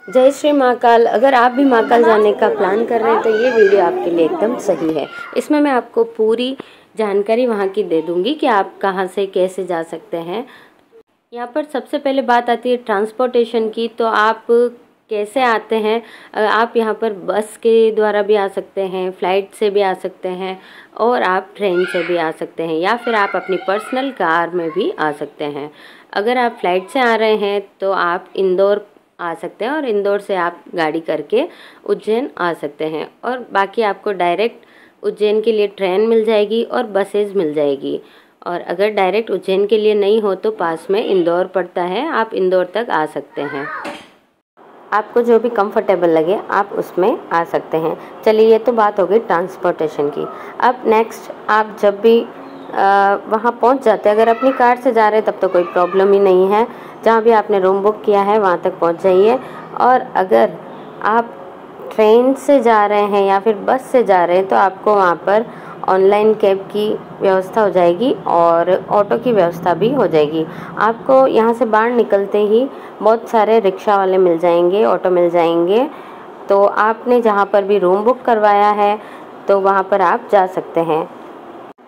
जय श्री महाकाल। अगर आप भी महाकाल जाने का प्लान कर रहे हैं तो ये वीडियो आपके लिए एकदम सही है। इसमें मैं आपको पूरी जानकारी वहाँ की दे दूँगी कि आप कहाँ से कैसे जा सकते हैं। यहाँ पर सबसे पहले बात आती है ट्रांसपोर्टेशन की। तो आप कैसे आते हैं? आप यहाँ पर बस के द्वारा भी आ सकते हैं, फ़्लाइट से भी आ सकते हैं और आप ट्रेन से भी आ सकते हैं, या फिर आप अपनी पर्सनल कार में भी आ सकते हैं। अगर आप फ़्लाइट से आ रहे हैं तो आप इंदौर आ सकते हैं और इंदौर से आप गाड़ी करके उज्जैन आ सकते हैं। और बाकी आपको डायरेक्ट उज्जैन के लिए ट्रेन मिल जाएगी और बसेज मिल जाएगी। और अगर डायरेक्ट उज्जैन के लिए नहीं हो तो पास में इंदौर पड़ता है, आप इंदौर तक आ सकते हैं। आपको जो भी कंफर्टेबल लगे आप उसमें आ सकते हैं। चलिए, ये तो बात हो गई ट्रांसपोर्टेशन की। अब नेक्स्ट, आप जब भी वहाँ पहुँच जाते हैं, अगर अपनी कार से जा रहे हैं तब तो कोई प्रॉब्लम ही नहीं है। जहाँ भी आपने रूम बुक किया है वहाँ तक पहुँच जाइए। और अगर आप ट्रेन से जा रहे हैं या फिर बस से जा रहे हैं तो आपको वहाँ पर ऑनलाइन कैब की व्यवस्था हो जाएगी और ऑटो की व्यवस्था भी हो जाएगी। आपको यहाँ से बाहर निकलते ही बहुत सारे रिक्शा वाले मिल जाएंगे, ऑटो मिल जाएंगे। तो आपने जहाँ पर भी रूम बुक करवाया है तो वहाँ पर आप जा सकते हैं।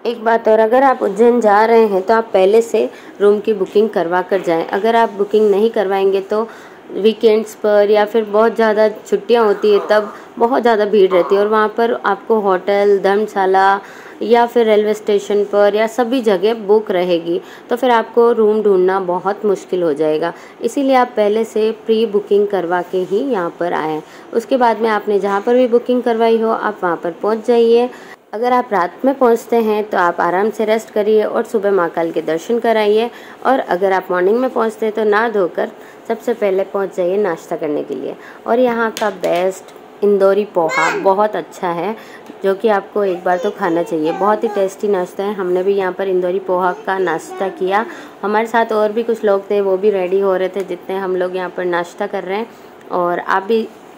एक बात और, अगर आप उज्जैन जा रहे हैं तो आप पहले से रूम की बुकिंग करवा कर जाएं। अगर आप बुकिंग नहीं करवाएंगे तो वीकेंड्स पर या फिर बहुत ज़्यादा छुट्टियां होती है तब बहुत ज़्यादा भीड़ रहती है और वहाँ पर आपको होटल, धर्मशाला या फिर रेलवे स्टेशन पर या सभी जगह बुक रहेगी, तो फिर आपको रूम ढूंढना बहुत मुश्किल हो जाएगा। इसीलिए आप पहले से प्री बुकिंग करवा के ही यहाँ पर आएँ। उसके बाद में आपने जहाँ पर भी बुकिंग करवाई हो आप वहाँ पर पहुँच जाइए। अगर आप रात में पहुंचते हैं तो आप आराम से रेस्ट करिए और सुबह महाकाल के दर्शन कराइए। और अगर आप मॉर्निंग में पहुंचते हैं तो नहा धोकर सबसे पहले पहुंच जाइए नाश्ता करने के लिए। और यहाँ का बेस्ट इंदौरी पोहा बहुत अच्छा है, जो कि आपको एक बार तो खाना चाहिए। बहुत ही टेस्टी नाश्ता है। हमने भी यहाँ पर इंदौरी पोहा का नाश्ता किया। हमारे साथ और भी कुछ लोग थे, वो भी रेडी हो रहे थे जितने हम लोग यहाँ पर नाश्ता कर रहे हैं। और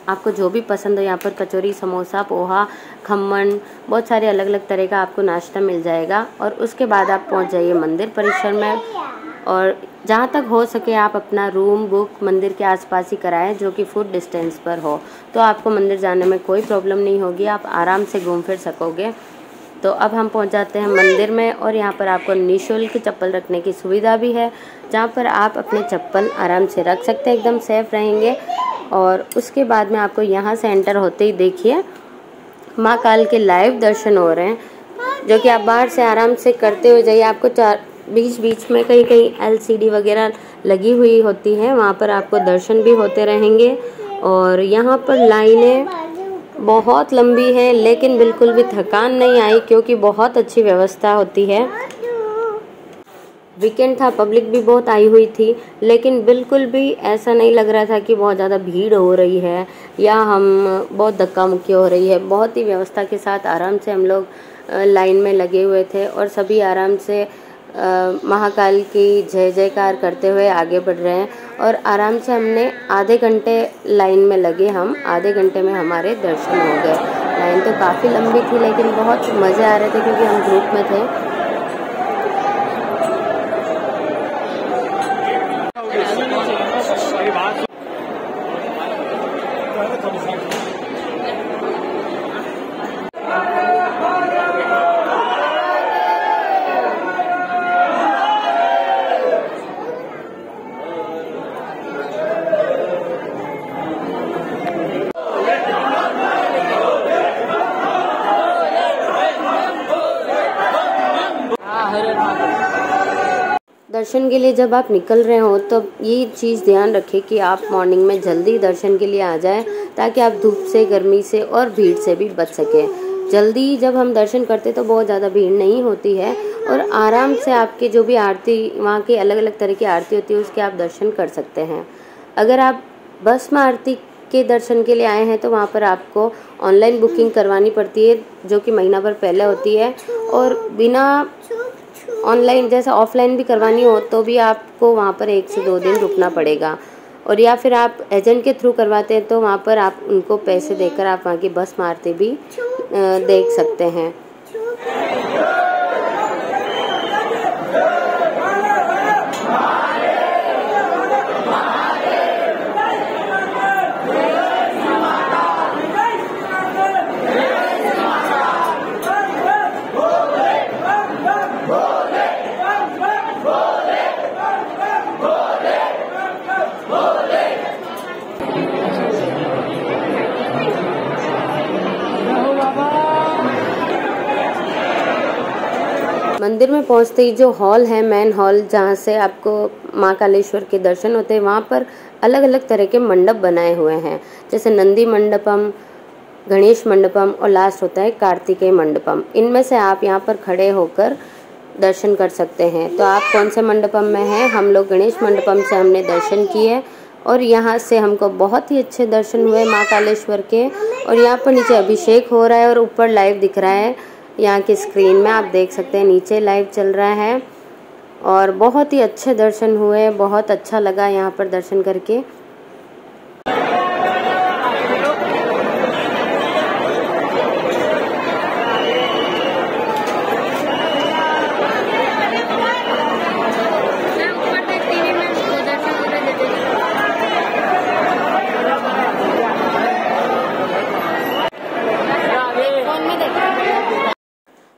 आपको जो भी पसंद हो यहाँ पर कचौरी, समोसा, पोहा, खम्मन, बहुत सारे अलग अलग तरह का आपको नाश्ता मिल जाएगा। और उसके बाद आप पहुँच जाइए मंदिर परिसर में। और जहाँ तक हो सके आप अपना रूम बुक मंदिर के आसपास ही कराएं, जो कि फुट डिस्टेंस पर हो, तो आपको मंदिर जाने में कोई प्रॉब्लम नहीं होगी, आप आराम से घूम फिर सकोगे। तो अब हम पहुंच जाते हैं मंदिर में और यहाँ पर आपको निःशुल्क चप्पल रखने की सुविधा भी है, जहाँ पर आप अपने चप्पल आराम से रख सकते हैं, एकदम सेफ रहेंगे। और उसके बाद में आपको यहाँ से एंटर होते ही देखिए महाकाल के लाइव दर्शन हो रहे हैं, जो कि आप बाहर से आराम से करते हुए जाइए। आपको बीच बीच में कहीं कहीं LCD वगैरह लगी हुई होती है, वहाँ पर आपको दर्शन भी होते रहेंगे। और यहाँ पर लाइनें बहुत लंबी है लेकिन बिल्कुल भी थकान नहीं आई, क्योंकि बहुत अच्छी व्यवस्था होती है। वीकेंड था, पब्लिक भी बहुत आई हुई थी, लेकिन बिल्कुल भी ऐसा नहीं लग रहा था कि बहुत ज़्यादा भीड़ हो रही है या हम बहुत धक्का मुक्की हो रही है। बहुत ही व्यवस्था के साथ आराम से हम लोग लाइन में लगे हुए थे और सभी आराम से महाकाल की जय जयकार करते हुए आगे बढ़ रहे हैं। और आराम से हमने आधे घंटे लाइन में लगे, हम आधे घंटे में हमारे दर्शन हो गए। लाइन तो काफ़ी लंबी थी लेकिन बहुत मज़े आ रहे थे क्योंकि हम ग्रुप में थे। दर्शन के लिए जब आप निकल रहे हो तो ये चीज़ ध्यान रखें कि आप मॉर्निंग में जल्दी दर्शन के लिए आ जाएं, ताकि आप धूप से, गर्मी से और भीड़ से भी बच सकें। जल्दी जब हम दर्शन करते तो बहुत ज़्यादा भीड़ नहीं होती है और आराम से आपके जो भी आरती, वहाँ की अलग अलग तरह की आरती होती है, उसके आप दर्शन कर सकते हैं। अगर आप बस में आरती के दर्शन के लिए आए हैं तो वहाँ पर आपको ऑनलाइन बुकिंग करवानी पड़ती है, जो कि महीना भर पहले होती है। और बिना ऑनलाइन जैसा ऑफलाइन भी करवानी हो तो भी आपको वहाँ पर 1 से 2 दिन रुकना पड़ेगा। और या फिर आप एजेंट के थ्रू करवाते हैं तो वहाँ पर आप उनको पैसे देकर आप वहाँ की बस में आरती भी देख सकते हैं। मंदिर में पहुंचते ही जो हॉल है, मेन हॉल, जहां से आपको माँ कालेश्वर के दर्शन होते हैं, वहां पर अलग अलग तरह के मंडप बनाए हुए हैं, जैसे नंदी मंडपम, गणेश मंडपम और लास्ट होता है कार्तिकेय मंडपम। इनमें से आप यहाँ पर खड़े होकर दर्शन कर सकते हैं। तो आप कौन से मंडपम में हैं? हम लोग गणेश मंडपम से हमने दर्शन किए और यहाँ से हमको बहुत ही अच्छे दर्शन हुए माँ कालेश्वर के। और यहाँ पर नीचे अभिषेक हो रहा है और ऊपर लाइव दिख रहा है, यहाँ की स्क्रीन में आप देख सकते हैं नीचे लाइव चल रहा है। और बहुत ही अच्छे दर्शन हुए, बहुत अच्छा लगा यहाँ पर दर्शन करके।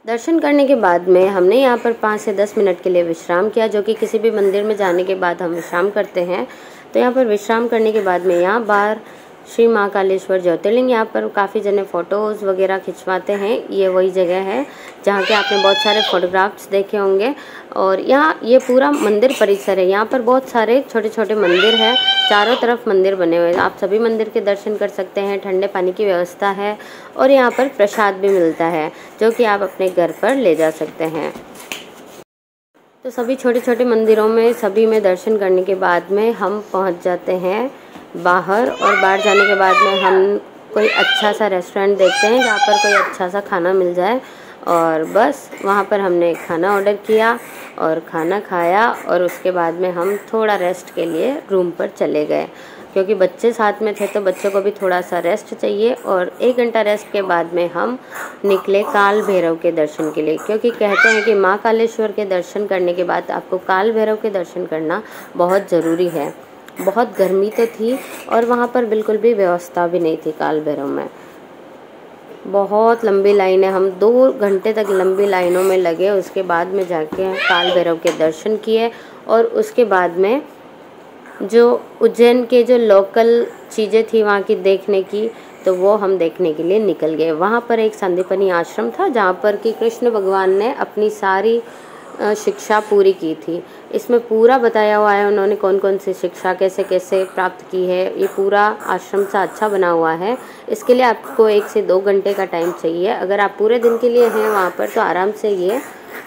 दर्शन करने के बाद में हमने यहाँ पर 5 से 10 मिनट के लिए विश्राम किया, जो कि किसी भी मंदिर में जाने के बाद हम विश्राम करते हैं। तो यहाँ पर विश्राम करने के बाद में यहाँ बाहर श्री माँ कालेश्वर ज्योतिर्लिंग, यहाँ पर काफ़ी जने फ़ोटोज़ वगैरह खिंचवाते हैं। ये वही जगह है जहाँ के आपने बहुत सारे फोटोग्राफ्स देखे होंगे। और यहाँ ये पूरा मंदिर परिसर है, यहाँ पर बहुत सारे छोटे छोटे मंदिर हैं, चारों तरफ मंदिर बने हुए हैं। आप सभी मंदिर के दर्शन कर सकते हैं। ठंडे पानी की व्यवस्था है और यहाँ पर प्रसाद भी मिलता है, जो कि आप अपने घर पर ले जा सकते हैं। तो सभी छोटे छोटे मंदिरों में सभी में दर्शन करने के बाद में हम पहुँच जाते हैं बाहर। और बाहर जाने के बाद में हम कोई अच्छा सा रेस्टोरेंट देखते हैं जहाँ पर कोई अच्छा सा खाना मिल जाए। और बस वहाँ पर हमने खाना ऑर्डर किया और खाना खाया और उसके बाद में हम थोड़ा रेस्ट के लिए रूम पर चले गए, क्योंकि बच्चे साथ में थे तो बच्चों को भी थोड़ा सा रेस्ट चाहिए। और 1 घंटा रेस्ट के बाद में हम निकले काल भैरव के दर्शन के लिए, क्योंकि कहते हैं कि माँ कालेश्वर के दर्शन करने के बाद आपको काल भैरव के दर्शन करना बहुत ज़रूरी है। बहुत गर्मी तो थी और वहाँ पर बिल्कुल भी व्यवस्था भी नहीं थी काल भैरव में। बहुत लंबी लाइन है, हम 2 घंटे तक लंबी लाइनों में लगे। उसके बाद में जाके काल भैरव के दर्शन किए और उसके बाद में जो उज्जैन के जो लोकल चीज़ें थी वहाँ की देखने की, तो वो हम देखने के लिए निकल गए। वहाँ पर एक संदीपनी आश्रम था जहाँ पर कि कृष्ण भगवान ने अपनी सारी शिक्षा पूरी की थी। इसमें पूरा बताया हुआ है उन्होंने कौन कौन सी शिक्षा कैसे कैसे प्राप्त की है। ये पूरा आश्रम सा अच्छा बना हुआ है। इसके लिए आपको 1 से 2 घंटे का टाइम चाहिए। अगर आप पूरे दिन के लिए हैं वहाँ पर तो आराम से ये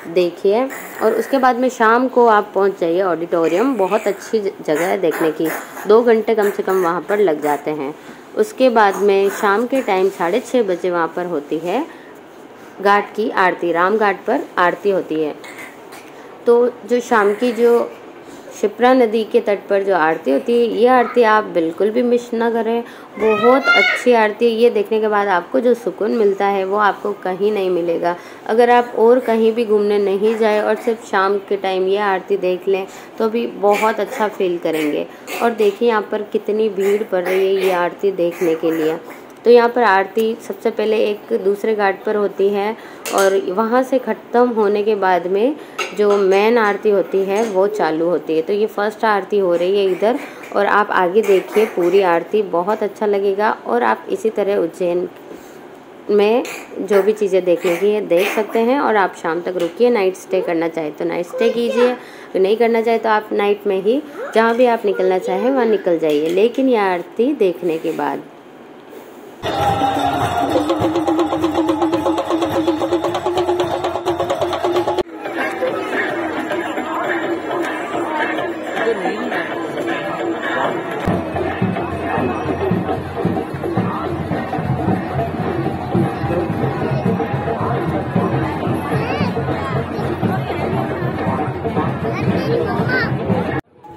देखिए। और उसके बाद में शाम को आप पहुँच जाइए ऑडिटोरियम, बहुत अच्छी जगह है देखने की। 2 घंटे कम से कम वहाँ पर लग जाते हैं। उसके बाद में शाम के टाइम 6:30 बजे वहाँ पर होती है घाट की आरती, राम घाट पर आरती होती है। तो जो शाम की जो शिप्रा नदी के तट पर जो आरती होती है, ये आरती आप बिल्कुल भी मिस ना करें। बहुत अच्छी आरती है। ये देखने के बाद आपको जो सुकून मिलता है वो आपको कहीं नहीं मिलेगा। अगर आप और कहीं भी घूमने नहीं जाए और सिर्फ शाम के टाइम ये आरती देख लें तो भी बहुत अच्छा फील करेंगे। और देखिए यहाँ पर कितनी भीड़ पड़ रही है ये आरती देखने के लिए। तो यहाँ पर आरती सबसे पहले एक दूसरे घाट पर होती है और वहाँ से ख़त्म होने के बाद में जो मेन आरती होती है वो चालू होती है। तो ये फर्स्ट आरती हो रही है इधर और आप आगे देखिए पूरी आरती, बहुत अच्छा लगेगा। और आप इसी तरह उज्जैन में जो भी चीज़ें देखने की है देख सकते हैं। और आप शाम तक रुकिए, नाइट स्टे करना चाहे तो नाइट स्टे कीजिए, नहीं करना चाहे तो आप नाइट में ही जहाँ भी आप निकलना चाहें वहाँ निकल जाइए, लेकिन यह आरती देखने के बाद।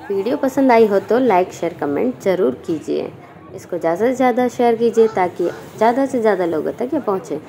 वीडियो पसंद आई हो तो लाइक शेयर कमेंट ज़रूर कीजिए। इसको ज़्यादा से ज़्यादा शेयर कीजिए ताकि ज़्यादा से ज़्यादा लोगों तक ये पहुँचे।